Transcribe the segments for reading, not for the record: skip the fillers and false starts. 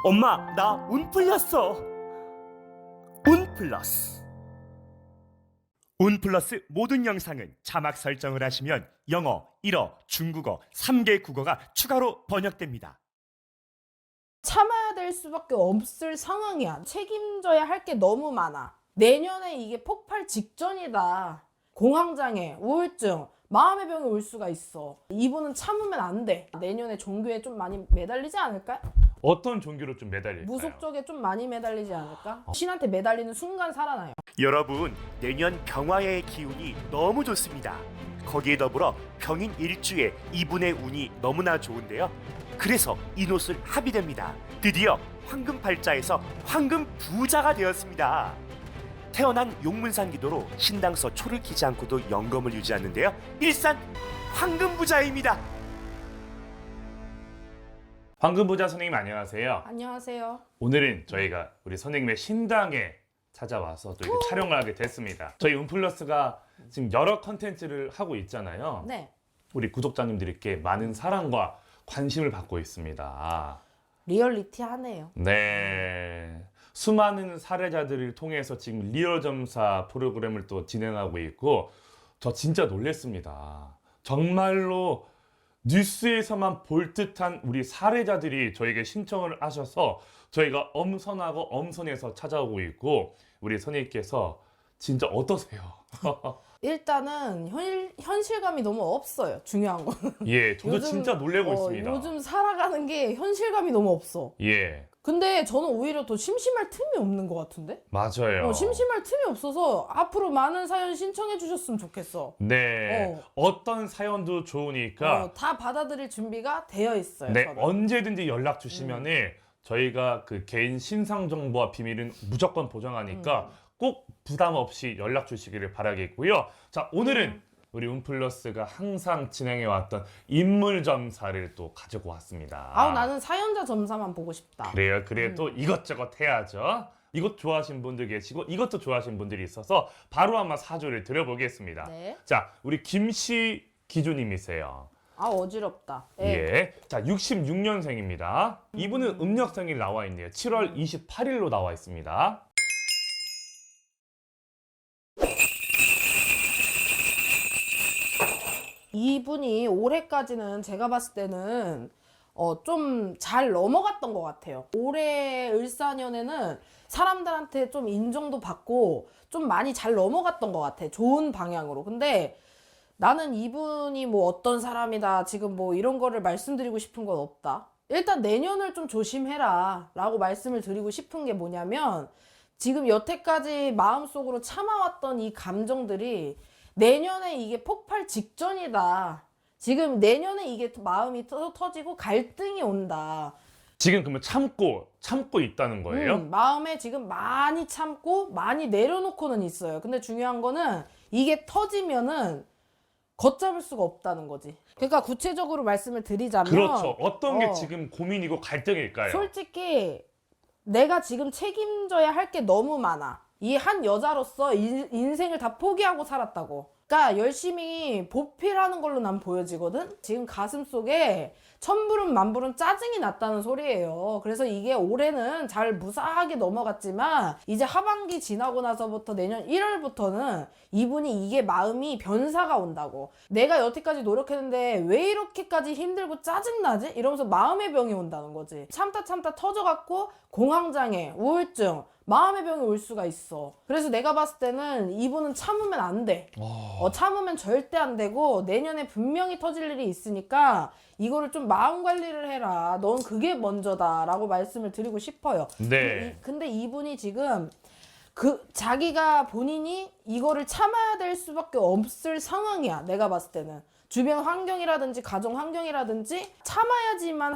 엄마, 나 운 풀렸어. 운 플러스. 운 플러스 모든 영상은 자막 설정을 하시면 영어, 일어, 중국어 3개 국어가 추가로 번역됩니다. 참아야 될 수밖에 없을 상황이야. 책임져야 할 게 너무 많아. 내년에 이게 폭발 직전이다. 공황장애, 우울증, 마음의 병이 올 수가 있어. 이분은 참으면 안 돼. 내년에 종교에 좀 많이 매달리지 않을까? 어떤 종교로 좀 매달릴까요? 무속적에 좀 많이 매달리지 않을까? 신한테 매달리는 순간 살아나요. 여러분, 내년 병화의 기운이 너무 좋습니다. 거기에 더불어 병인 일주에 이분의 운이 너무나 좋은데요. 그래서 이노술 합의됩니다. 드디어 황금팔자에서 황금 부자가 되었습니다. 태어난 용문산 기도로 신당서 초를 키지 않고도 영검을 유지하는데요. 일산 황금부자입니다. 황금부자 선생님 안녕하세요. 안녕하세요. 오늘은 저희가 우리 선생님의 신당에 찾아와서 또 이렇게 촬영을 하게 됐습니다. 저희 운플러스가 지금 여러 컨텐츠를 하고 있잖아요. 네. 우리 구독자님들께 많은 사랑과 관심을 받고 있습니다. 리얼리티하네요. 네. 수많은 사례자들을 통해서 지금 리얼 점사 프로그램을 또 진행하고 있고, 저 진짜 놀랬습니다. 정말로 뉴스에서만 볼 듯한 우리 사례자들이 저에게 신청을 하셔서 저희가 엄선하고 엄선해서 찾아오고 있고, 우리 선생님께서 진짜 어떠세요? 일단은 현실감이 너무 없어요. 중요한 건. 예, 저도 요즘, 진짜 놀래고 있습니다. 요즘 살아가는 게 현실감이 너무 없어. 예, 근데 저는 오히려 더 심심할 틈이 없는 것 같은데? 맞아요. 심심할 틈이 없어서 앞으로 많은 사연 신청해 주셨으면 좋겠어. 네, 어떤 사연도 좋으니까 다 받아들일 준비가 되어 있어요. 네, 저는. 언제든지 연락 주시면은 저희가 그 개인 신상 정보와 비밀은 무조건 보장하니까 꼭 부담 없이 연락 주시기를 바라겠고요. 자, 오늘은 우리 운플러스가 항상 진행해 왔던 인물 점사를 또 가지고 왔습니다. 나는 사연자 점사만 보고 싶다. 그래요. 또 이것저것 해야죠. 이것 좋아하시는 분들 계시고 이것도 좋아하시는 분들이 있어서 바로 한번 사주를 드려보겠습니다. 네. 자, 우리 김씨 기준님이세요. 어지럽다. 네. 예. 자, 66년생입니다. 이분은 음력생일 나와 있네요. 7월 28일로 나와 있습니다. 이분이 올해까지는 제가 봤을 때는 좀 잘 넘어갔던 것 같아요. 올해 을사년에는 사람들한테 좀 인정도 받고 좀 많이 잘 넘어갔던 것 같아. 좋은 방향으로. 근데 나는 이분이 뭐 어떤 사람이다 지금 뭐 이런 거를 말씀드리고 싶은 건 없다. 일단 내년을 좀 조심해라 라고 말씀을 드리고 싶은 게 뭐냐면, 지금 여태까지 마음속으로 참아왔던 이 감정들이 내년에 이게 폭발 직전이다. 지금 내년에 이게 마음이 터지고 갈등이 온다. 지금 그러면 참고 있다는 거예요? 마음에 지금 많이 참고 많이 내려놓고는 있어요. 근데 중요한 거는 이게 터지면은 걷잡을 수가 없다는 거지. 그러니까 구체적으로 말씀을 드리자면, 그렇죠. 어떤 게 지금 고민이고 갈등일까요? 솔직히 내가 지금 책임져야 할 게 너무 많아. 이 한 여자로서 인생을 다 포기하고 살았다고. 그러니까 열심히 보필하는 걸로 난 보여지거든. 지금 가슴속에 천불은 만불은 짜증이 났다는 소리예요. 그래서 이게 올해는 잘 무사하게 넘어갔지만 이제 하반기 지나고 나서부터 내년 1월부터는 이분이 이게 마음이 변사가 온다고. 내가 여태까지 노력했는데 왜 이렇게까지 힘들고 짜증나지? 이러면서 마음의 병이 온다는 거지. 참다 터져갖고 공황장애, 우울증, 마음의 병이 올 수가 있어. 그래서 내가 봤을 때는 이분은 참으면 안 돼. 참으면 절대 안 되고 내년에 분명히 터질 일이 있으니까 이거를 좀 마음 관리를 해라. 넌 그게 먼저다 라고 말씀을 드리고 싶어요. 네. 근데 이분이 지금 자기가 본인이 이거를 참아야 될 수밖에 없을 상황이야. 내가 봤을 때는 주변 환경이라든지 가정 환경이라든지 참아야지만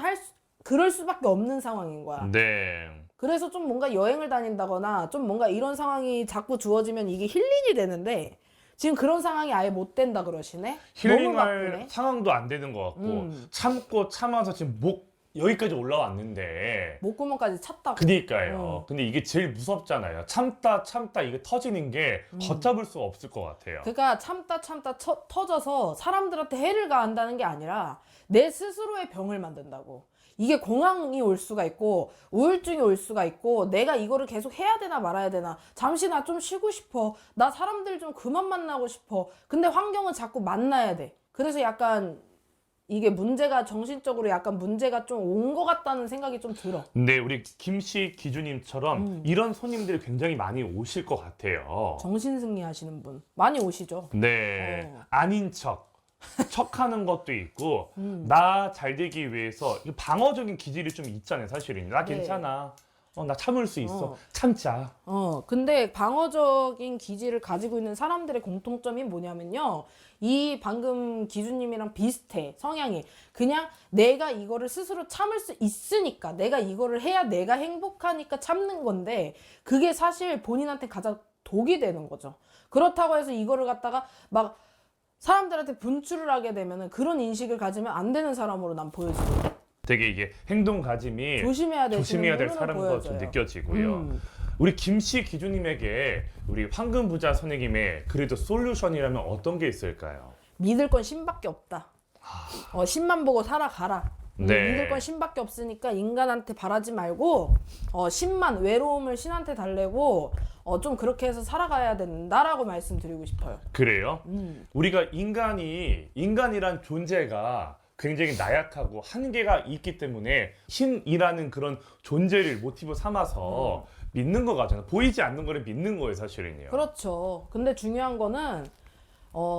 그럴 수밖에 없는 상황인 거야. 네. 그래서 좀 뭔가 여행을 다닌다거나 좀 뭔가 이런 상황이 자꾸 주어지면 이게 힐링이 되는데 지금 그런 상황이 아예 못 된다 그러시네. 너무 힐링할 바쁘네. 상황도 안 되는 것 같고 참아서 지금 여기까지 올라왔는데 목구멍까지 찼다고. 그니까요. 근데 이게 제일 무섭잖아요. 참다 이게 터지는 게 걷잡을 수가 없을 것 같아요. 그러니까 참다 터져서 사람들한테 해를 가한다는 게 아니라 내 스스로의 병을 만든다고. 이게 공황이 올 수가 있고 우울증이 올 수가 있고 내가 이거를 계속 해야 되나 말아야 되나 잠시 나 좀 쉬고 싶어 나 사람들 좀 그만 만나고 싶어 근데 환경은 자꾸 만나야 돼 그래서 약간 이게 문제가 정신적으로 약간 문제가 좀 온 것 같다는 생각이 좀 들어. 네, 우리 김씨 기주님처럼 이런 손님들이 굉장히 많이 오실 것 같아요. 정신승리 하시는 분 많이 오시죠. 네, 어. 아닌 척하는 것도 있고 나 잘 되기 위해서 이게 방어적인 기질이 좀 있잖아요, 사실은. 나 네. 괜찮아. 나 참을 수 있어. 어. 참자. 근데 방어적인 기질을 가지고 있는 사람들의 공통점이 뭐냐면요. 이 방금 기준님이랑 비슷해, 성향이. 그냥 내가 이거를 스스로 참을 수 있으니까, 내가 이거를 해야 내가 행복하니까 참는 건데, 그게 사실 본인한테 가장 독이 되는 거죠. 그렇다고 해서 이거를 갖다가 막 사람들한테 분출을 하게 되면은 그런 인식을 가지면 안 되는 사람으로 난 보여지거든요. 되게 이게 행동 가짐이 조심해야 될 사람인 것 좀 느껴지고요. 우리 김씨 기주님에게 우리 황금부자 선생님의 그래도 솔루션이라면 어떤 게 있을까요? 믿을 건 신밖에 없다. 신만 보고 살아가라. 네. 믿을 건 신밖에 없으니까 인간한테 바라지 말고 신만 외로움을 신한테 달래고 좀 그렇게 해서 살아가야 된다라고 말씀드리고 싶어요. 그래요? 우리가 인간이란 존재가 굉장히 나약하고 한계가 있기 때문에 신이라는 그런 존재를 모티브 삼아서 믿는 거 같잖아요. 보이지 않는 거를 믿는 거예요, 사실은요. 그렇죠. 근데 중요한 거는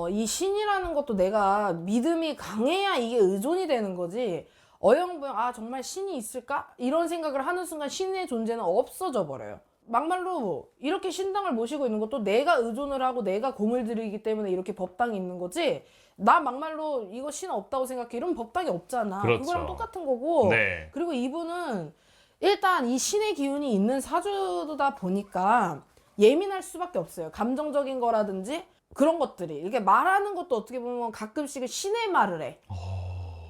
이 신이라는 것도 내가 믿음이 강해야 이게 의존이 되는 거지. 어영부영 정말 신이 있을까? 이런 생각을 하는 순간 신의 존재는 없어져 버려요. 막말로 이렇게 신당을 모시고 있는 것도 내가 의존을 하고 내가 공을 들이기 때문에 이렇게 법당이 있는 거지. 나 막말로 이거 신 없다고 생각해. 이러면 법당이 없잖아. 그렇죠. 그거랑 똑같은 거고. 네. 그리고 이분은 일단 이 신의 기운이 있는 사주다 보니까 예민할 수밖에 없어요. 감정적인 거라든지 그런 것들이. 이렇게 말하는 것도 어떻게 보면 가끔씩은 신의 말을 해.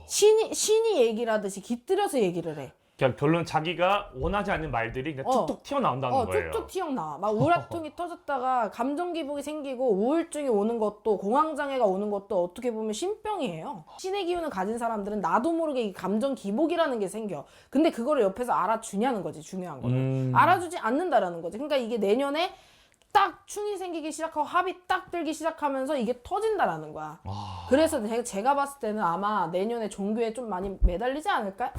신이 얘기를 하듯이 깃들여서 얘기를 해. 그냥 결론 자기가 원하지 않는 말들이 그냥 툭툭 튀어나온다는 거예요. 툭툭 튀어나와. 막 우라통이 터졌다가 감정 기복이 생기고 우울증이 오는 것도 공황장애가 오는 것도 어떻게 보면 신병이에요. 신의 기운을 가진 사람들은 나도 모르게 이 감정 기복이라는 게 생겨. 근데 그거를 옆에서 알아주냐는 거지, 중요한 거는. 알아주지 않는다라는 거지. 그러니까 이게 내년에 딱 충이 생기기 시작하고 합이 딱 들기 시작하면서 이게 터진다라는 거야. 그래서 제가 봤을 때는 아마 내년에 종교에 좀 많이 매달리지 않을까?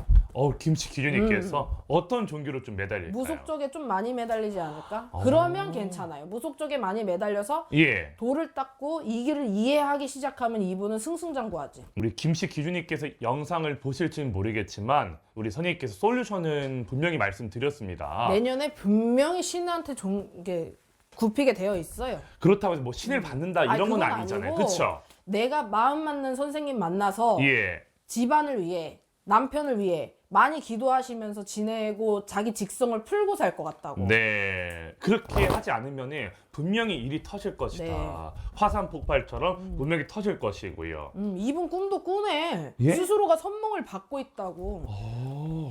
김씨 기준님께서 어떤 종교로 좀 매달릴까요? 무속적에 좀 많이 매달리지 않을까? 그러면 괜찮아요. 무속적에 많이 매달려서 예. 도를 닦고 이 길을 이해하기 시작하면 이분은 승승장구하지. 우리 김씨 기준님께서 영상을 보실지는 모르겠지만 우리 선생님께서 솔루션은 분명히 말씀드렸습니다. 내년에 분명히 신한테 이게 굽히게 되어 있어요. 그렇다고 해서 뭐 신을 받는다 이런 건 그건 아니잖아요. 아니고 그렇죠? 내가 마음 맞는 선생님 만나서 예. 집안을 위해 남편을 위해 많이 기도하시면서 지내고 자기 직성을 풀고 살 것 같다고. 네. 그렇게 하지 않으면 분명히 일이 터질 것이다. 네. 화산 폭발처럼 분명히 터질 것이고요. 이분 꿈도 꾸네. 예? 스스로가 선몽을 받고 있다고.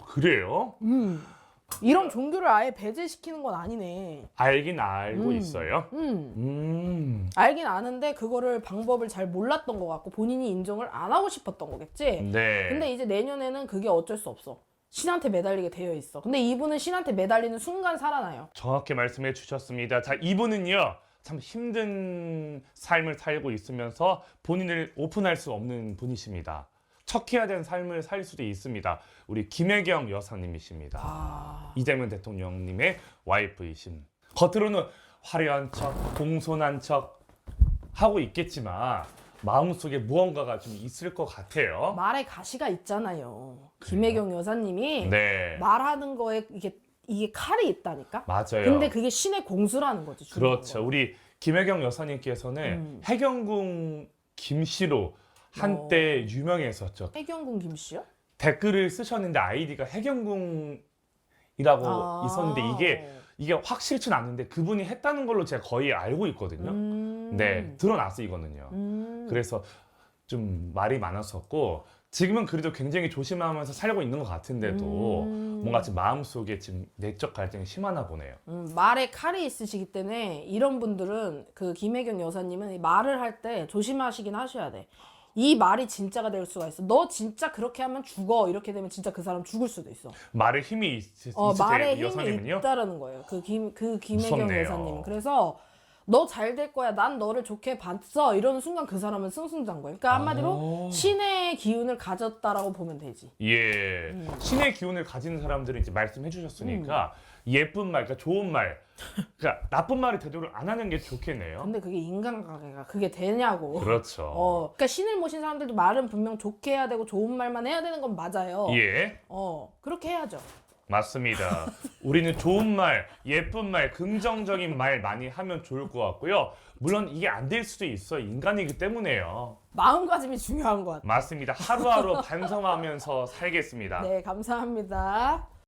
그래요? 이런 종교를 아예 배제시키는 건 아니네. 알긴 알고 있어요. 알긴 아는데 그거를 방법을 잘 몰랐던 것 같고 본인이 인정을 안 하고 싶었던 거겠지. 네. 근데 이제 내년에는 그게 어쩔 수 없어. 신한테 매달리게 되어 있어. 근데 이분은 신한테 매달리는 순간 살아나요. 정확히 말씀해 주셨습니다. 자, 이분은요. 참 힘든 삶을 살고 있으면서 본인을 오픈할 수 없는 분이십니다. 척해야 되는 삶을 살 수도 있습니다. 우리 김혜경 여사님이십니다. 이재명 대통령님의 와이프이신. 겉으로는 화려한 척, 공손한 척 하고 있겠지만 마음속에 무언가가 좀 있을 것 같아요. 말에 가시가 있잖아요. 김혜경 여사님이 네. 말하는 거에 이게 칼이 있다니까. 맞아요. 근데 그게 신의 공수라는 거지. 중요한 그렇죠. 건. 우리 김혜경 여사님께서는 해경궁 김씨로 한때 유명했었죠. 해경궁 김씨요? 댓글을 쓰셨는데 아이디가 해경궁이라고 있었는데 이게 확실치는 않는데 그분이 했다는 걸로 제가 거의 알고 있거든요. 네, 드러났어 이거는요. 그래서 좀 말이 많았었고 지금은 그래도 굉장히 조심하면서 살고 있는 것 같은데도 뭔가 지금 마음속에 지금 내적 갈등이 심하나 보네요. 말에 칼이 있으시기 때문에 이런 분들은 그 김혜경 여사님은 말을 할 때 조심하시긴 하셔야 돼. 이 말이 진짜가 될 수가 있어. 너 진짜 그렇게 하면 죽어. 이렇게 되면 진짜 그 사람 죽을 수도 있어. 말에 힘이 있으세요, 말에 이 힘이 여사님은요? 있다라는 거예요. 그 김혜경 무섭네요. 여사님은. 그래서 너 잘 될 거야. 난 너를 좋게 봤어. 이러는 순간 그 사람은 승승장구예요. 그러니까 한마디로 신의 기운을 가졌다라고 보면 되지. 예. 신의 기운을 가진 사람들은 이제 말씀해 주셨으니까 예쁜 말, 그러니까 좋은 말, 그러니까 나쁜 말을 되도록 안 하는 게 좋겠네요. 근데 그게 인간관계가 그게 되냐고. 그렇죠. 그러니까 신을 모신 사람들도 말은 분명 좋게 해야 되고 좋은 말만 해야 되는 건 맞아요. 예. 그렇게 해야죠. 맞습니다. 우리는 좋은 말, 예쁜 말, 긍정적인 말 많이 하면 좋을 것 같고요. 물론 이게 안 될 수도 있어요. 인간이기 때문에요. 마음가짐이 중요한 것 같아요. 맞습니다. 하루하루 반성하면서 살겠습니다. 네, 감사합니다.